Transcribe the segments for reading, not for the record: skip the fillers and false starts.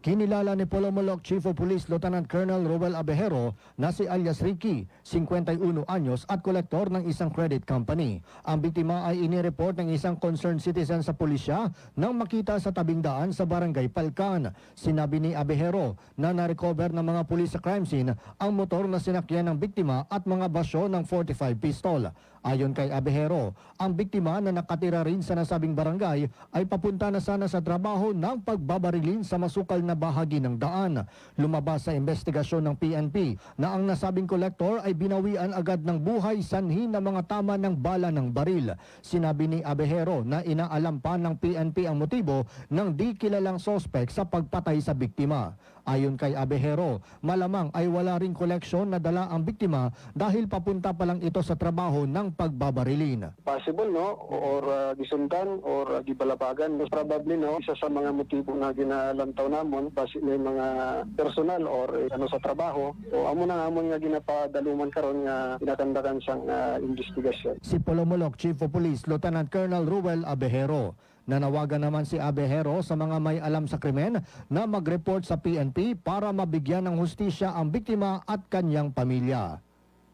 Kinilala ni Polomolok Chief of Police Lieutenant Colonel Roel Abejero na si alias Ricky, 51 anyos at kolektor ng isang credit company. Ang biktima ay inireport ng isang concerned citizen sa pulisya nang makita sa tabing daan sa barangay Palcan. Sinabi ni Abejero na na-recover ng mga pulis sa crime scene ang motor na sinakyan ng biktima at mga basyo ng 45 pistol. Ayon kay Abejero, ang biktima na nakatira rin sa nasabing barangay ay papunta na sana sa trabaho ng pagbabarilin sa masukal na bahagi ng daan. Lumabas sa investigasyon ng PNP na ang nasabing kolektor ay binawian agad ng buhay sanhi ng mga tama ng bala ng baril. Sinabi ni Abejero na inaalam pa ng PNP ang motibo ng di kilalang sospek sa pagpatay sa biktima. Ayon kay Abejero, malamang ay wala ring koleksyon na dala ang biktima dahil papunta pa lang ito sa trabaho ng pagbabarilin. Possible, no? Or gisundan or gibalabagan. Most probably, no? Isa sa mga motibo na ginalantaw namon kasi may mga personal or sa trabaho. So amo na namon nga ginapadaluman karon nga ginakandakan siyang investigasyon. Si Polomolok Chief of Police Lieutenant Colonel Roel Abejero. Nanawagan naman si Abejero sa mga may alam sa krimen na mag-report sa PNP para mabigyan ng hustisya ang biktima at kanyang pamilya.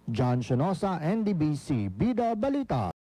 John Shinosa, NDBC, Bida Balita.